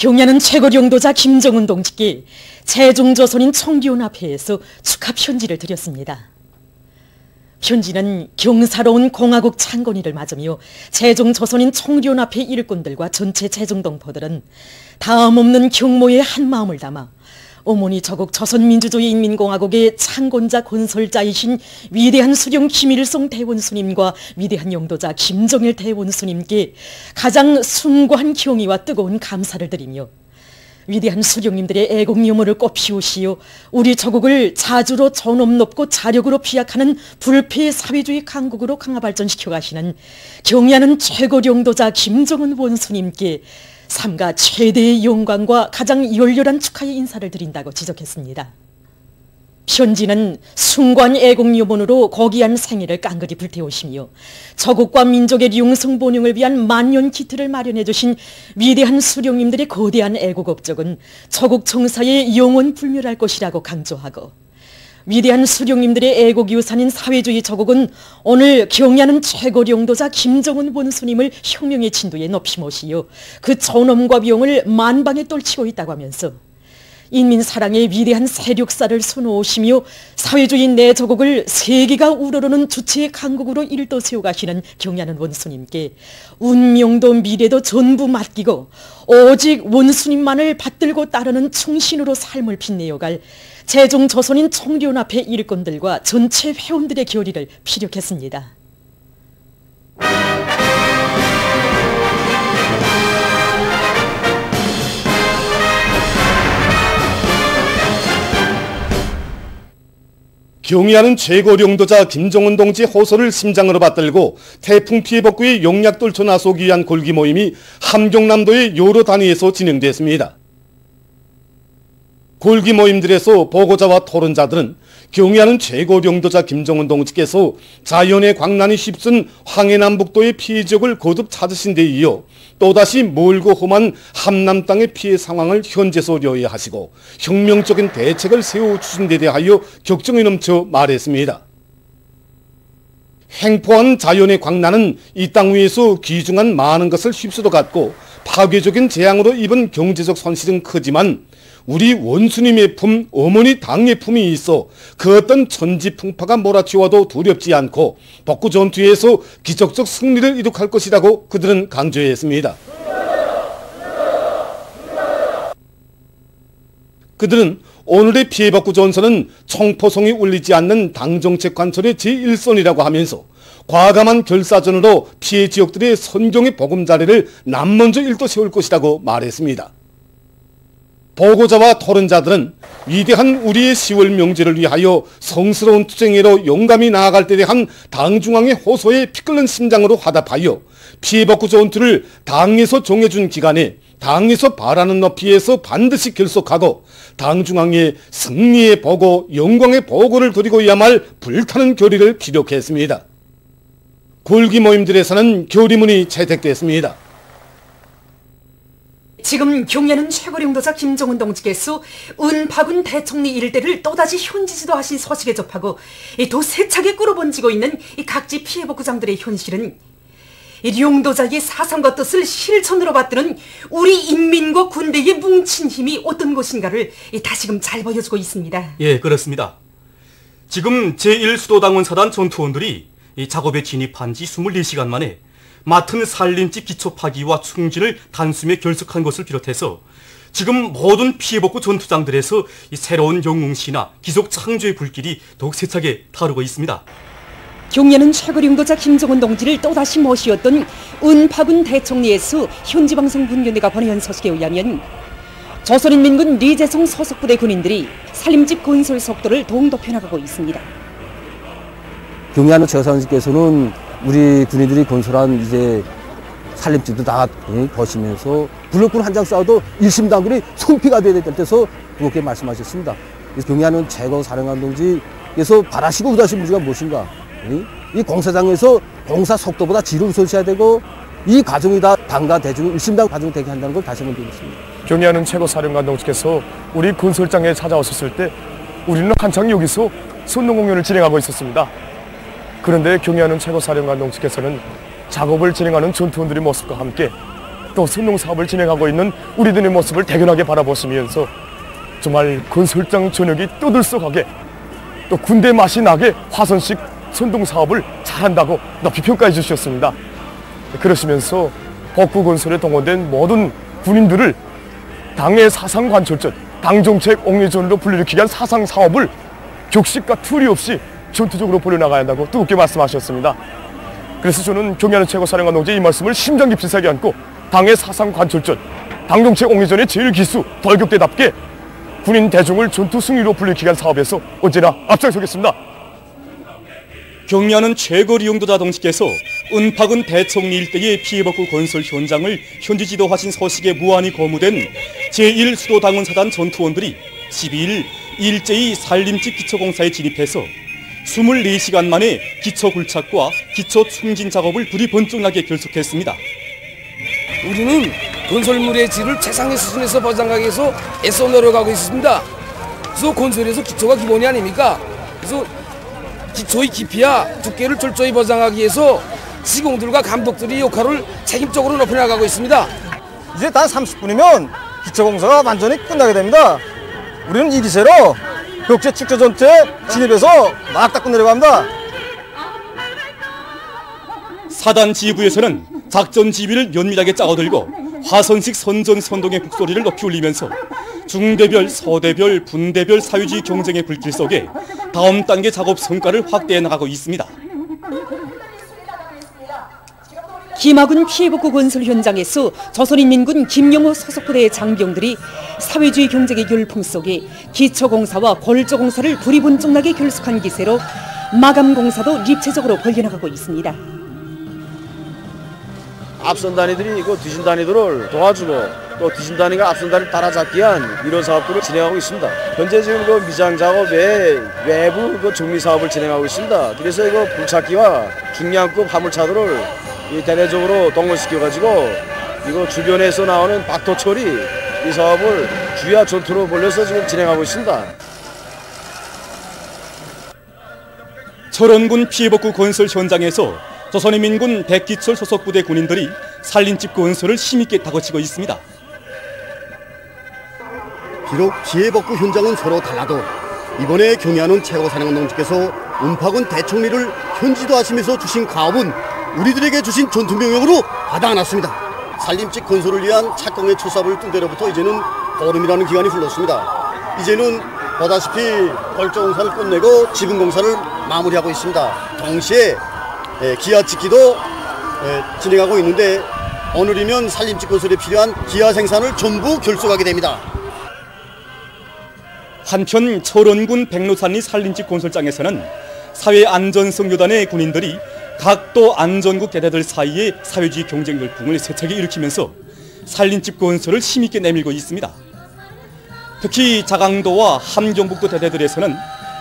경야는 최고령도자 김정은 동지께 세종조선인 청기훈합회에서 축하 편지를 드렸습니다. 편지는 경사로운 공화국 창건일을 맞으며 세종조선인 청기훈합회 일꾼들과 전체 세종동포들은 다음 없는 경모에 한마음을 담아 어머니 저국 조선민주주의인민공화국의 창건자 건설자이신 위대한 수령 김일성 대원수님과 위대한 영도자 김정일 대원수님께 가장 숭고한 경의와 뜨거운 감사를 드리며 위대한 수령님들의 애국 유무를 꽃피우시어 우리 저국을 자주로 존엄 높고 자력으로 피약하는 불패 사회주의 강국으로 강화발전시켜 가시는 경야는 최고령도자 김정은 원수님께 삼가 최대의 영광과 가장 열렬한 축하의 인사를 드린다고 지적했습니다. 편지는 숭고한 애국 유문으로 고귀한 생애를 깡그리 불태우시며 저국과 민족의 융성본영을 위한 만년 기틀을 마련해 주신 위대한 수령님들의 거대한 애국 업적은 저국 청사에 영원 불멸할 것이라고 강조하고 위대한 수령님들의 애국 유산인 사회주의 저국은 오늘 경야는 최고령도자 김정은 원수님을 혁명의 진도에 높이 모시어 그 존엄과 비용을 만방에 떨치고 있다고 하면서 인민사랑의 위대한 세력사를 수놓으시며 사회주의 내 저국을 세계가 우러러는 주체의 강국으로 일도 세워가시는 경야는 원수님께 운명도 미래도 전부 맡기고 오직 원수님만을 받들고 따르는 충신으로 삶을 빛내어갈 세종조선인 청기훈합회 일꾼들과 전체 회원들의 결의를 피력했습니다. 경의하는 최고령도자 김정은 동지 호소를 심장으로 받들고 태풍 피해 복구에 용약 떨쳐 나서기 위한 골기 모임이 함경남도의 여러 단위에서 진행됐습니다. 골기 모임들에서 보고자와 토론자들은 경의하는 최고령도자 김정은 동지께서 자연의 광란이 휩쓴 황해남북도의 피해 지역을 거듭 찾으신 데 이어 또다시 멀고 험한 함남 땅의 피해 상황을 현재서 여해하시고 혁명적인 대책을 세워주신 데 대하여 격정이 넘쳐 말했습니다. 횡포한 자연의 광란은 이 땅 위에서 귀중한 많은 것을 휩쓸어 갔고 파괴적인 재앙으로 입은 경제적 손실은 크지만 우리 원수님의 품, 어머니 당의 품이 있어 그 어떤 천지풍파가 몰아치워도 두렵지 않고 복구 전투에서 기적적 승리를 이룩할 것이라고 그들은 강조했습니다. 그들은 오늘의 피해복구 전선은 총포송이 울리지 않는 당정책 관철의 제1선이라고 하면서 과감한 결사전으로 피해 지역들의 선경의 보금자리를 남먼저 일도 세울 것이라고 말했습니다. 보고자와 토론자들은 위대한 우리의 10월 명제를 위하여 성스러운 투쟁으로 용감히 나아갈 때 대한 당중앙의 호소에 피끓는 심장으로 화답하여 피해복구 전투를 당에서 정해준 기간에 당에서 바라는 높이에서 반드시 결속하고 당중앙의 승리의 보고, 영광의 보고를 드리고야 말 불타는 결의를 피력했습니다. 골기 모임들에서는 결의문이 채택됐습니다. 지금 경야는 최고령도자 김정은 동지께서 은파군 대총리 일대를 또다시 현지지도하신 소식에 접하고 더 세차게 끌어번지고 있는 각지 피해복구장들의 현실은 용도자의 사상과 뜻을 실천으로 받드는 우리 인민과 군대의 뭉친 힘이 어떤 것인가를 다시금 잘 보여주고 있습니다. 예, 그렇습니다. 지금 제1수도당원사단 전투원들이 이 작업에 진입한 지 24시간 만에 맡은 산림지 기초 파기와 충진을 단숨에 결석한 것을 비롯해서 지금 모든 피해복구 전투장들에서 이 새로운 영웅시나 기속 창조의 불길이 더욱 세차게 타오르고 있습니다. 경야는 최고령도자 김정은 동지를 또다시 모시었던 은파군 대총리에서 현지방송 분견회가 보내온 소식에 의하면 조선인민군 리재성 소속부대 군인들이 산림집 건설 속도를 더욱 높여나가고 있습니다. 경야는 최고사장님께서는 우리 군인들이 건설한 이제 산림집도 다 보시면서 블록군 한 장 쌓아도 일심단군이 성피가 되어야 될 때서 그렇게 말씀하셨습니다. 그래서 경야는 최고사령관 동지께서 바라시고 우다신 문제가 무엇인가? 이 공사장에서 공사 속도보다 질을 우선시해야 되고 이 과정이 다 당과 대중 일심단 과정이 되게 한다는 걸 다시 한번 드리겠습니다. 경야는 최고사령관 동지께서 우리 건설장에 찾아오셨을 때 우리는 한창 여기서 선동 공연을 진행하고 있었습니다. 그런데 경의하는 최고사령관 동지께서는 작업을 진행하는 전투원들의 모습과 함께 또 선농 사업을 진행하고 있는 우리들의 모습을 대견하게 바라보시면서 정말 건설장 전역이 떠들썩하게 또 군대 맛이 나게 화선식 선동 사업을 잘한다고 높이 평가해 주셨습니다. 그러시면서 복구건설에 동원된 모든 군인들을 당의 사상관철전, 당정책 옹리전으로 불러일으키기 위한 사상사업을 격식과 틀이 없이 전투적으로 벌여나가야 한다고 뜨겁게 말씀하셨습니다. 그래서 저는 경의하는 최고사령관 동지의 이 말씀을 심장 깊이 새겨 안고 당의 사상관철전, 당정책 옹리전의 제일 기수, 돌격대답게 군인 대중을 전투 승리로 불러일으키기 위한 사업에서 언제나 앞장서겠습니다. 경의하는 최고리용도자 동지께서 은파군 대청리 일대의 피해복구 건설 현장을 현지 지도하신 서식에 무한히 거무된 제1수도당원사단 전투원들이 12일 일제히 산림집 기초공사에 진입해서 24시간 만에 기초 굴착과 기초 충진 작업을 불이 번쩍나게 결속했습니다. 우리는 건설물의 질을 최상의 수준에서 보장하기 위해서 애써 노력하고 있습니다. 그래서 건설에서 기초가 기본이 아닙니까? 그래서 기초의 깊이와 두께를 철저히 보장하기 위해서 시공들과 감독들이 역할을 책임적으로 높여나가고 있습니다. 이제 단 30분이면 기초공사가 완전히 끝나게 됩니다. 우리는 이 기세로 벽제 축제 전투에 진입해서 막 닦고 내려갑니다. 사단 지휘부에서는 작전 지휘를 면밀하게 짜고들고 화선식 선전 선동의 북소리를 높이 울리면서 중대별, 서대별, 분대별 사유지 경쟁의 불길 속에 다음 단계 작업 성과를 확대해 나가고 있습니다. 김하군 피해복구 건설 현장에서 조선인민군 김영호 소속부대의 장병들이 사회주의 경쟁의 열풍 속에 기초공사와 골조공사를 불이 번쩍나게 결속한 기세로 마감공사도 입체적으로 벌려나가고 있습니다. 앞선 단위들이 그 뒤진 단위들을 도와주고 또 뒤진 단위가 앞선 단위를 따라잡기 위한 이런 사업들을 진행하고 있습니다. 현재 지금 그 미장 작업에 외부 그 정리 사업을 진행하고 있습니다. 그래서 이거 불찾기와 중량급 화물차들을 대대적으로 동원시켜가지고 이거 주변에서 나오는 박토 처리 이 사업을 주야 전투로 벌려서 지금 진행하고 있습니다. 철원군 피해복구 건설 현장에서 조선인민군 백기철 소속부대 군인들이 산림집 건설을 힘있게 다그치고 있습니다. 비록 피해복구 현장은 서로 달라도 이번에 경의하는 최고사령관 동지께서 은파군 대총리를 현지도하시면서 주신 가업은 우리들에게 주신 전투명령으로 받아 안았습니다. 산림집 건설을 위한 착공의 초삽을 뜬 데로부터 이제는 보름이라는 기간이 흘렀습니다. 이제는 보다시피 골조공사를 끝내고 지붕공사를 마무리하고 있습니다. 동시에 기아짓기도 진행하고 있는데 오늘이면 산림집 건설에 필요한 기아 생산을 전부 결속하게 됩니다. 한편 철원군 백로산리 산림집 건설장에서는 사회안전성 요단의 군인들이 각도 안전국 대대들 사이에 사회주의 경쟁 열풍을 세차게 일으키면서 산림집 건설을 힘있게 내밀고 있습니다. 특히 자강도와 함경북도 대대들에서는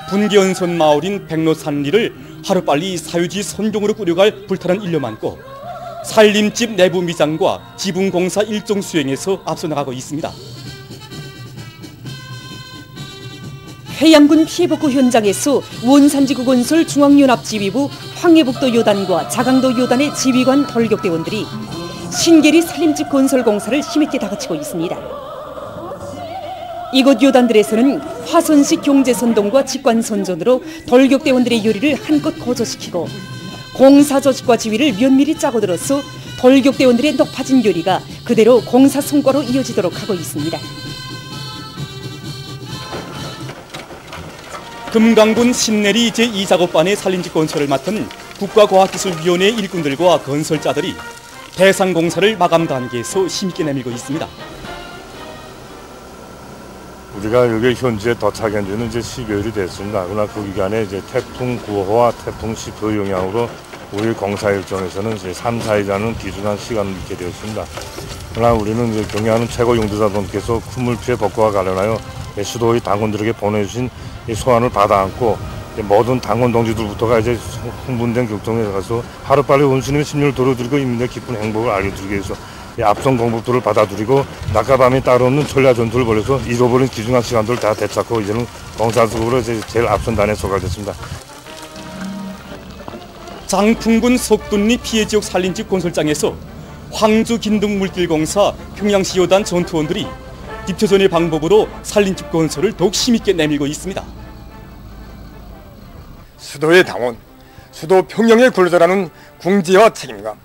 분기연선 마을인 백로산리를 하루빨리 사유지 선종으로 꾸려갈 불타는 일념 안고 산림집 내부 미장과 지붕공사 일정 수행에서 앞서 나가고 있습니다. 해양군 피해복구 현장에서 원산지구 건설 중앙연합지휘부 황해북도 요단과 자강도 요단의 지휘관 돌격대원들이 신계리 산림집 건설 공사를 힘있게 다그치고 있습니다. 이곳 요단들에서는 화선식 경제선동과 직관선전으로 돌격대원들의 요리를 한껏 고조시키고 공사조직과 지휘를 면밀히 짜고 들어서 돌격대원들의 높아진 요리가 그대로 공사 성과로 이어지도록 하고 있습니다. 금강군 신내리 제2작업반의 산림집 건설을 맡은 국가과학기술위원회 일꾼들과 건설자들이 대상공사를 마감 단계에서 힘있게 내밀고 있습니다. 우리가 여기 현지에 도착한 지는 이제 10여일이 됐습니다. 그러나 그 기간에 이제 태풍 9호와 태풍 10호 영향으로 우리 공사 일정에서는 이제 3, 4일이라는 기준한 시간을 잃게 되었습니다. 그러나 우리는 이제 경의하는 최고 용도자분께서 큰 피해 복구와 관련하여 수도의 당원들에게 보내주신 이 소환을 받아 안고 모든 당원 동지들부터가 이제 흥분된 격동에 가서 하루빨리 원수님의 심려를 도려드리고 인민의 기쁜 행복을 알려드리기 위해서 앞선 공복들을 받아들이고 낮과 밤이 따로 없는 천리와 전투를 벌여서 잃어버린 귀중한 시간들을 다 되찾고 이제는 공사적으로 이제 제일 앞선 단에 속하겠습니다. 장풍군 석둔리 피해지역 산림집 건설장에서 황주 긴등물길공사 평양시 요단 전투원들이 입초전의 방법으로 산림집 건설을 더욱 힘있게 내밀고 있습니다. 수도의 당원, 수도 평양의 근로자라는 궁지와 책임감.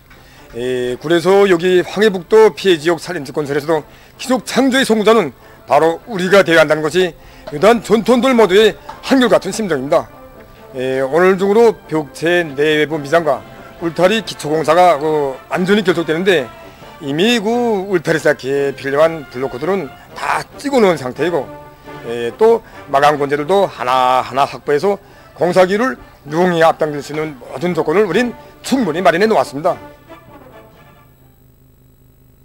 그래서 여기 황해북도 피해지역 산림집 건설에서도 기속 창조의 성공자는 바로 우리가 되어야 한다는 것이 요단 전투원들 모두의 한결같은 심정입니다. 오늘 중으로 벽체 내외부 미장과 울타리 기초공사가 완전히 결속되는데 이미 울타리 쌓기에 필요한 블로크들은 다 찍어놓은 상태이고 또 마감 건재들도 하나하나 확보해서 공사기를 누웅이 앞당길 수 있는 모든 조건을 우린 충분히 마련해 놓았습니다.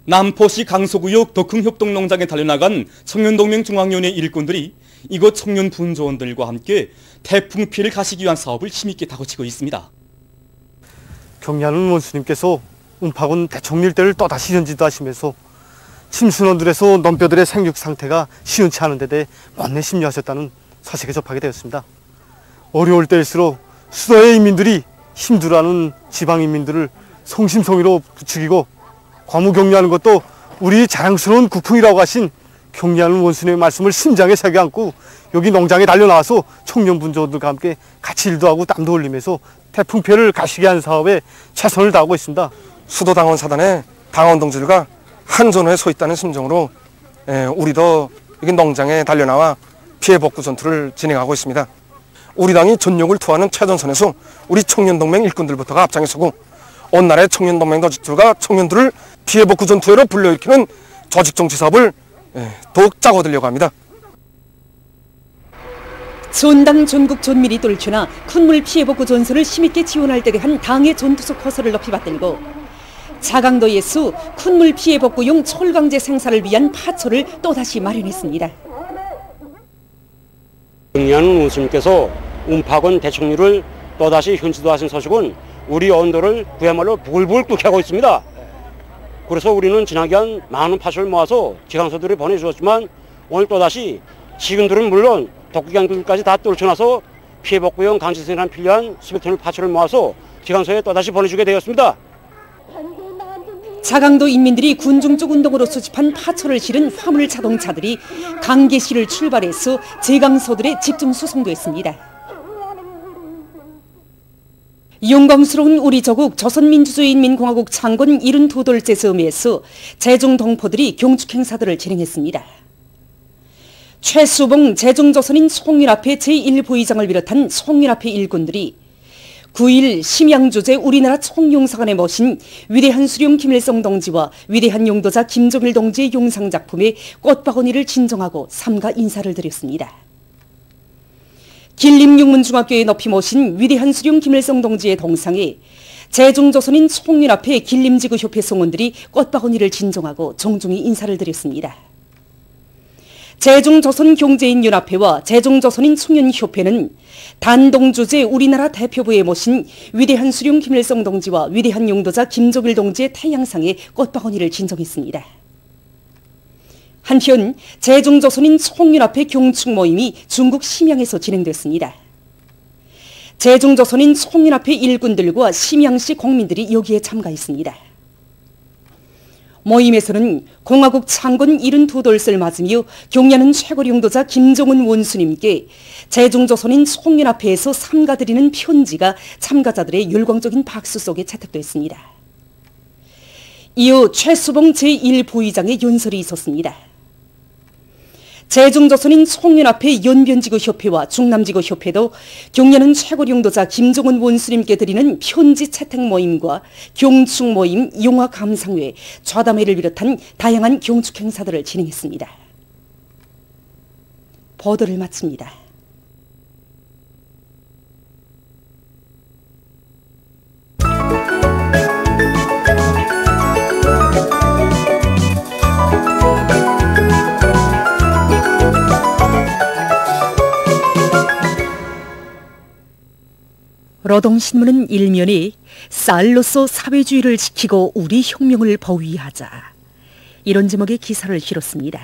남포시 강서구역 덕흥협동농장에 달려나간 청년동맹 중앙위원회 일꾼들이 이곳 청년 분조원들과 함께 태풍 피해를 가시기 위한 사업을 힘있게 다그치고 있습니다. 경리하는 원수님께서 운파군 대청리 일대를 또다시 현지도하시면서 침순원들에서 넘뼈들의 생육 상태가 시원치 않은 데 대해 원내 심려하셨다는 소식을 접하게 되었습니다. 어려울 때일수록 수도의 인민들이 힘들어하는 지방인민들을 성심성의로 부추기고 과무격리하는 것도 우리 자랑스러운 국풍이라고 하신 경리하는 원수님의 말씀을 심장에 새겨 안고 여기 농장에 달려나와서 청년 분조들과 함께 같이 일도 하고 땀도 흘리면서 태풍 피해를 가시게 하는 사업에 최선을 다하고 있습니다. 수도당원 사단의 당원 동지들과 한전호에 서 있다는 심정으로 우리도 여기 농장에 달려나와 피해 복구 전투를 진행하고 있습니다. 우리 당이 전력을 투하는 최전선에서 우리 청년동맹 일꾼들부터가 앞장서고 온 나라의 청년동맹 조직들과 청년들을 피해 복구 전투회로 불러일으키는 조직정치 사업을 더욱 짜고들려고 합니다. 전당 전국 전밀이 떨쳐나 쿤물 피해 복구 전선을 힘있게 지원할 때 대한 당의 전투속 허설을 높이 받들고 자강도에서 쿤물 피해 복구용 철강제 생산을 위한 파초를 또다시 마련했습니다. 경리하는 원수님께서 운파군 대청리를 또다시 현지도하신 소식은 우리 언도를 그야말로 부글부글 끓게 하고 있습니다. 그래서 우리는 지나간 많은 파초를 모아서 지강소들이 보내주었지만 오늘 또다시 지금들은 물론 독극양들까지 다 떨쳐놔서 피해 복구용 강제 생산 필요한 수백 톤의 파초를 모아서 지강소에 또다시 보내주게 되었습니다. 자강도 인민들이 군중적 운동으로 수집한 파초를 실은 화물 자동차들이 강계시를 출발해서 제강소들에 집중 수송됐습니다. 영광스러운 우리 조국 조선민주주의인민공화국 창건 72돌째 섬에서 제종 동포들이 경축 행사들을 진행했습니다. 최수봉 제종조선인 송일앞의 제1부의장을 비롯한 송일앞의 일꾼들이 9일 심양주제 우리나라 총용사관에 모신 위대한 수령 김일성 동지와 위대한 용도자 김정일 동지의 용상작품에 꽃바구니를 진정하고 삼가 인사를 드렸습니다. 길림육문중학교에 높이 모신 위대한 수령 김일성 동지의 동상에 제종조선인 송일앞의 길림지구협회 성원들이 꽃바구니를 진정하고 정중히 인사를 드렸습니다. 제종조선경제인연합회와 제종조선인 청년협회는 단동주제 우리나라 대표부에 모신 위대한 수령 김일성 동지와 위대한 용도자 김정일 동지의 태양상에 꽃바구니를 진정했습니다. 한편 제종조선인 송일앞회 경축 모임이 중국 심양에서 진행됐습니다. 제종조선인 송일앞회 일꾼들과 심양시 국민들이 여기에 참가했습니다. 모임에서는 공화국 창건 72돌을 맞으며 경리하는 최고 용도자 김정은 원수님께 제종조선인 송일앞회에서 삼가드리는 편지가 참가자들의 열광적인 박수 속에 채택됐습니다. 이어 최수봉 제1부의장의 연설이 있었습니다. 제종조선인 송일앞회 연변지구협회와 중남지구협회도 경리하는 최고 용도자 김정은 원수님께 드리는 편지 채택 모임과 경축 모임, 용화 감상회, 좌담회를 비롯한 다양한 경축 행사들을 진행했습니다. 보도를 마칩니다. 노동신문은 일면에 쌀로서 사회주의를 지키고 우리 혁명을 보위하자 이런 제목의 기사를 실었습니다.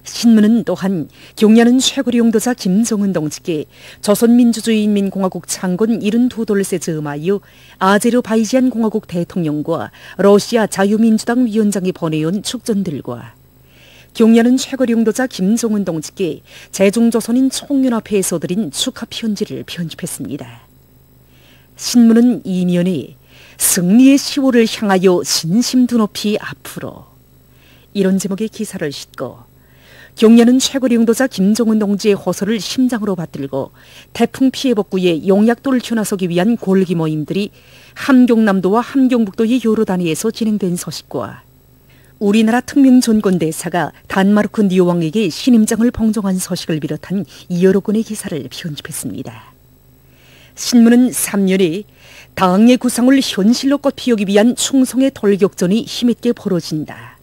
신문은 또한 경야는 최고리 용도자 김정은 동지께 조선민주주의인민공화국 창건 72돌세 즈음하여 아제르바이잔 공화국 대통령과 러시아 자유민주당 위원장이 보내온 축전들과 경야는 최고리 용도자 김정은 동지께 제중조선인 총연합회에서 드린 축하 편지를 편집했습니다. 신문은 이면에 승리의 시호를 향하여 신심도 높이 앞으로 이런 제목의 기사를 싣고 경야는 최고리 용도자 김정은 동지의 호소를 심장으로 받들고 태풍 피해 복구에 용약도를 켜나서기 위한 골기 모임들이 함경남도와 함경북도의 여러 단위에서 진행된 소식과 우리나라 특명존권대사가 단마르크 니오왕에게 신임장을 봉정한 소식을 비롯한 여러 건의 기사를 편집했습니다. 신문은 3년에 당의 구상을 현실로 꽃피우기 위한 충성의 돌격전이 힘있게 벌어진다.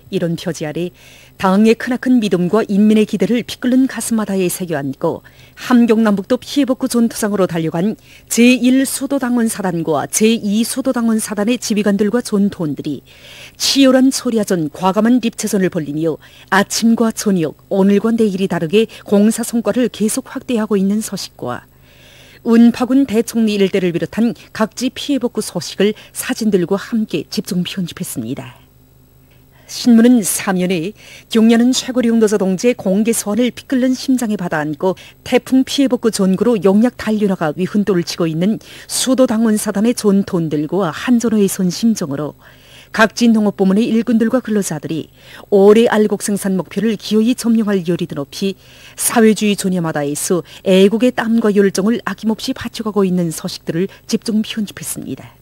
이런 표지 아래 당의 크나큰 믿음과 인민의 기대를 피끓는 가슴마다에 새겨안고 함경남북도 피해복구 전투상으로 달려간 제1수도당원사단과 제2수도당원사단의 지휘관들과 전투원들이 치열한 소리아전 과감한 립체전을 벌리며 아침과 저녁, 오늘과 내일이 다르게 공사 성과를 계속 확대하고 있는 소식과 운파군 대총리 일대를 비롯한 각지 피해복구 소식을 사진들과 함께 집중 편집했습니다. 신문은 3년에 경야는 최고리 용도자 동지의 공개 소환을 피끓는 심장에 받아안고 태풍 피해복구 전구로 용약 달려나가 위훈돌을 치고 있는 수도당원사단의 전투원들과 한전호의 선 심정으로 각지 농업부문의 일꾼들과 근로자들이 올해 알곡 생산 목표를 기어이 점령할 열이 드높이 사회주의 존야마다에서 애국의 땀과 열정을 아낌없이 바쳐가고 있는 소식들을 집중 편집했습니다.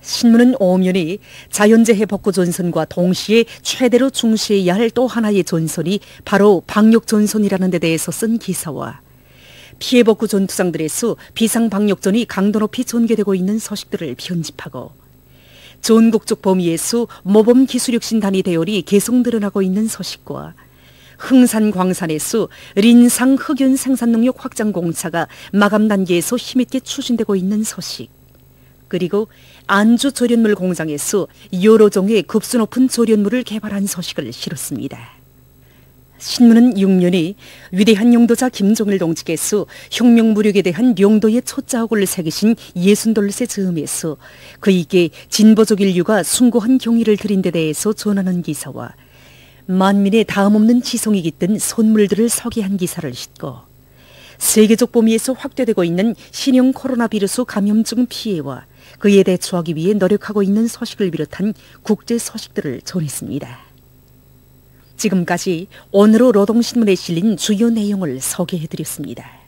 신문은 오면에 자연재해 복구 전선과 동시에 최대로 중시해야 할 또 하나의 전선이 바로 방역전선이라는 데 대해서 쓴 기사와 피해 복구 전투장들에서 비상방역전이 강도 높이 전개되고 있는 소식들을 편집하고 전국적 범위에서 모범 기술혁신단위 대열이 계속 늘어나고 있는 소식과 흥산 광산에서 린상 흑연 생산능력 확장 공사가 마감 단계에서 힘있게 추진되고 있는 소식, 그리고 안주 조련물 공장에서 여러 종의 급수 높은 조련물을 개발한 소식을 실었습니다. 신문은 6년에 위대한 용도자 김정일 동지께서 혁명무력에 대한 명도의 초자옥을 새기신 60돌세 즈음에서 그에게 진보적 인류가 숭고한 경의를 드린 데 대해서 전하는 기사와 만민의 다음없는 지성이 깃든 선물들을 소개한 기사를 싣고 세계적 범위에서 확대되고 있는 신형 코로나 비루스 감염증 피해와 그에 대처하기 위해 노력하고 있는 소식을 비롯한 국제 소식들을 전했습니다. 지금까지 오늘의 노동신문에 실린 주요 내용을 소개해드렸습니다.